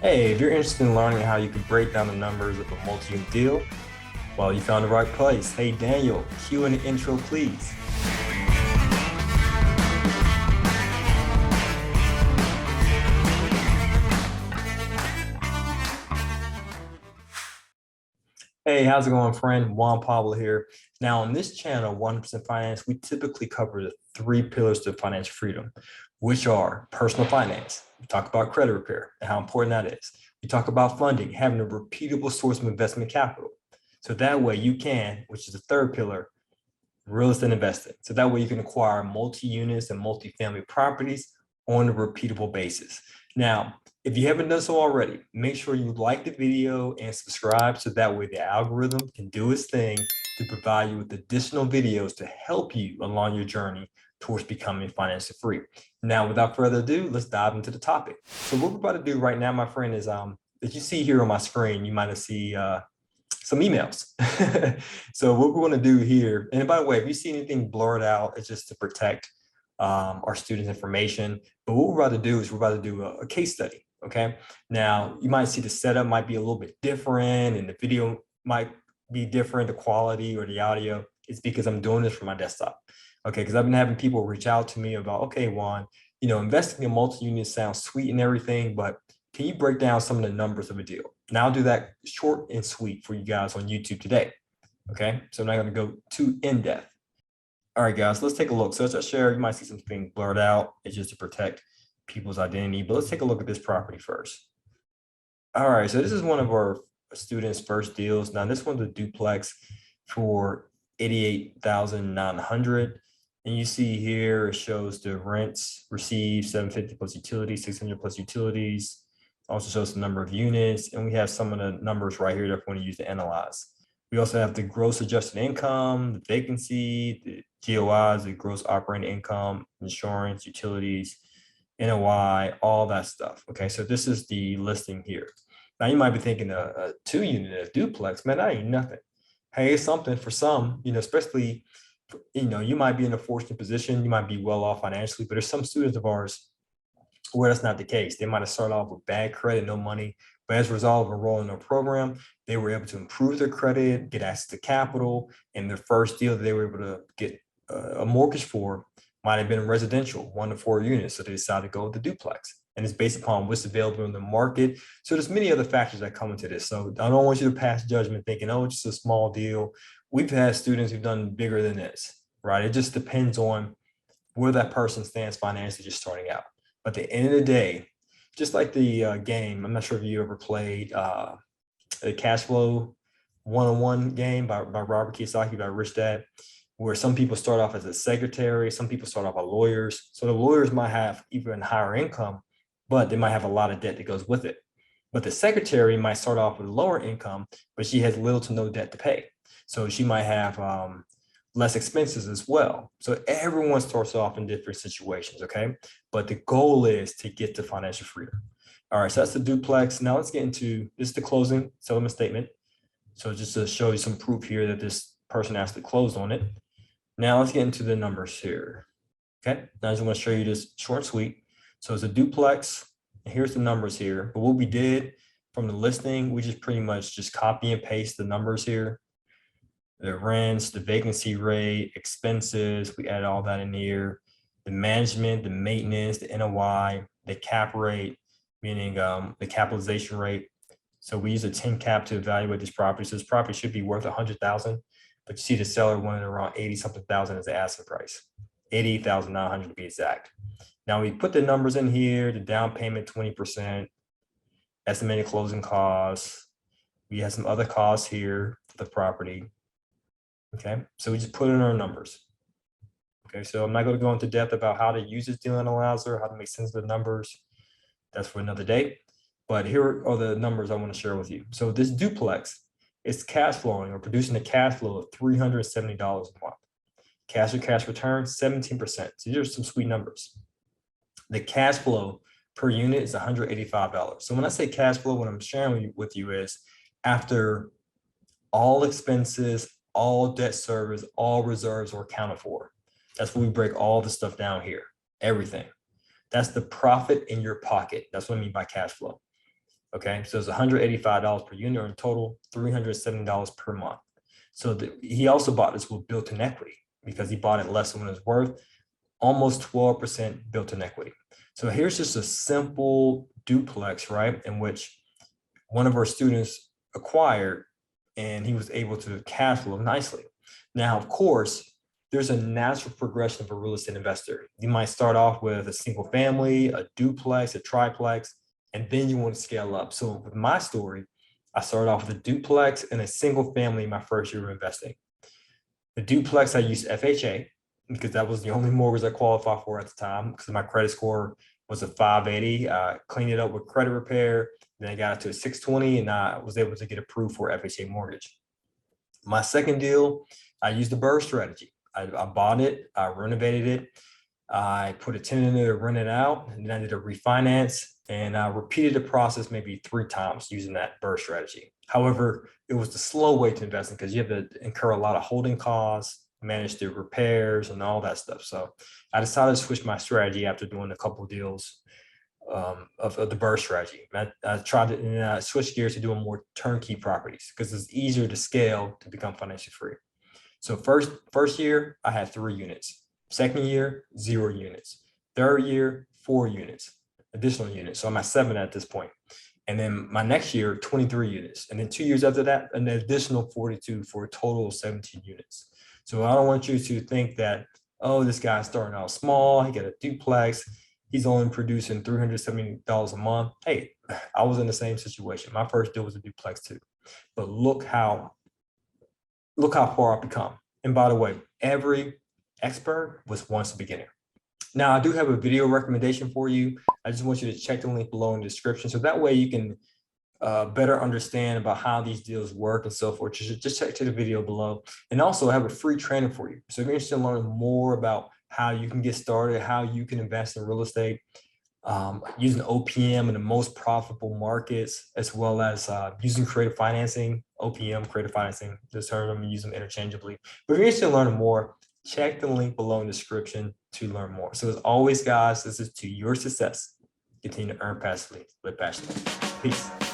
Hey, if you're interested in learning how you can break down the numbers of a multi-unit deal, well, you found the right place. Hey, Daniel, cue in the intro, please. Hey, how's it going, friend? Juan Pablo here. Now, on this channel, 100% Finance, we typically cover the three pillars to financial freedom, which are personal finance. We talk about credit repair and how important that is. We talk about funding, having a repeatable source of investment capital. So that way you can, which is the third pillar, real estate investing. So that way you can acquire multi-units and multifamily properties on a repeatable basis. Now, if you haven't done so already, make sure you like the video and subscribe so that way the algorithm can do its thing to provide you with additional videos to help you along your journey towards becoming financially free. Now, without further ado, let's dive into the topic. So what we're about to do right now, my friend, is as you see here on my screen, you might have seen some emails. So what we're going to do here, and by the way, if you see anything blurred out, it's just to protect our students' information. But what we're about to do is we're about to do a case study. Okay. Now you might see the setup might be a little bit different and the video might be different, the quality or the audio. It's because I'm doing this from my desktop. Okay. Because I've been having people reach out to me about, okay, Juan, investing in multi-unit sounds sweet and everything, but can you break down some of the numbers of a deal? Now I'll do that short and sweet for you guys on YouTube today. Okay, so I'm not going to go too in depth. All right, guys, let's take a look. So as I share, you might see something blurred out. It's just to protect people's identity, but let's take a look at this property first. All right, so this is one of our students' first deals. Now this one's a duplex for 88,900. And you see here, it shows the rents received 750 plus utilities, 600 plus utilities. Also shows the number of units, and we have some of the numbers right here that we want to use to analyze. We also have the gross adjusted income, the vacancy, the GOIs, the gross operating income, insurance, utilities, NOI, all that stuff. Okay, so this is the listing here. Now you might be thinking a 2-unit, a duplex, man, that ain't nothing. Hey, it's something for some, especially, you might be in a fortunate position, you might be well off financially, but there's some students of ours where that's not the case. They might have started off with bad credit, no money, but as a result of enrolling in a program, they were able to improve their credit, get access to capital, and their first deal that they were able to get a mortgage for might have been residential, 1 to 4 units. So they decided to go with the duplex. And it's based upon what's available in the market. So there's many other factors that come into this. So I don't want you to pass judgment thinking, oh, it's just a small deal. We've had students who've done bigger than this, right? It just depends on where that person stands financially just starting out. But at the end of the day, just like the game, I'm not sure if you ever played the cash flow one-on-one game by Robert Kiyosaki, by Rich Dad, where some people start off as a secretary, some people start off as lawyers. So the lawyers might have even higher income, but they might have a lot of debt that goes with it. But the secretary might start off with lower income, but she has little to no debt to pay. So she might have less expenses as well. So everyone starts off in different situations, okay? But the goal is to get to financial freedom. All right, so that's the duplex. Now let's get into, this is the closing settlement statement. So just to show you some proof here that this person actually closed on it. Now let's get into the numbers here. Okay, now I just want to show you this short and sweet. So it's a duplex, and here's the numbers here. But what we did from the listing, we just pretty much just copy and paste the numbers here. The rents, the vacancy rate, expenses, we add all that in here. The management, the maintenance, the NOI, the cap rate, meaning the capitalization rate. So we use a 10 cap to evaluate this property. So this property should be worth 100,000, but you see the seller wanted around 80 something thousand as the asking price, 88,900 to be exact. Now we put the numbers in here, the down payment 20%, estimated closing costs. We have some other costs here for the property. Okay, so we just put in our numbers. Okay, so I'm not going to go into depth about how to use this deal analyzer, how to make sense of the numbers. That's for another day. But here are the numbers I want to share with you. So this duplex is cash flowing or producing a cash flow of $370 a month. Cash or cash return, 17%. So these are some sweet numbers. The cash flow per unit is $185. So when I say cash flow, what I'm sharing with you is after all expenses, all debt service, all reserves are accounted for. That's when we break all the stuff down here, everything. That's the profit in your pocket. That's what I mean by cash flow. Okay, so it's $185 per unit, or in total $370 per month. So he also bought this with built-in equity because he bought it less than what it was worth, almost 12% built-in equity. So here's just a simple duplex, right, in which one of our students acquired, and he was able to cash flow nicely. Now, of course, there's a natural progression of a real estate investor. You might start off with a single family, a duplex, a triplex, and then you want to scale up. So with my story, I started off with a duplex and a single family my first year of investing. The duplex, I used FHA because that was the only mortgage I qualified for at the time because my credit score was a 580. I cleaned it up with credit repair. Then I got it to a 620 and I was able to get approved for FHA mortgage. My second deal, I used the BRRRR strategy. I bought it, I renovated it, I put a tenant in there to rent it out, and then I did a refinance, and I repeated the process maybe 3 times using that BRRRR strategy. However, it was the slow way to invest in because you have to incur a lot of holding costs, manage the repairs and all that stuff. So I decided to switch my strategy after doing a couple of deals of the BRRRR strategy. I tried to, and I switched gears to doing more turnkey properties because it's easier to scale to become financially free. So first year, I had 3 units. Second year, 0 units. Third year, 4 units, additional units. So I'm at 7 at this point. And then my next year, 23 units. And then 2 years after that, an additional 42 for a total of 17 units. So I don't want you to think that, oh, this guy's starting out small, he got a duplex, he's only producing $370 a month. Hey, I was in the same situation. My first deal was a duplex too. But look how far I've become. And by the way, every expert was once a beginner. Now, I do have a video recommendation for you. I just want you to check the link below in the description. So that way you can better understand about how these deals work and so forth. Just check to the video below. And also I have a free training for you. So if you're interested in learning more about how you can get started, how you can invest in real estate, using OPM in the most profitable markets, as well as using creative financing, OPM, creative financing, this term, I'm gonna use them interchangeably. But if you're interested in learning more, check the link below in the description to learn more. So as always, guys, this is to your success. Continue to earn passively, live passionately. Peace.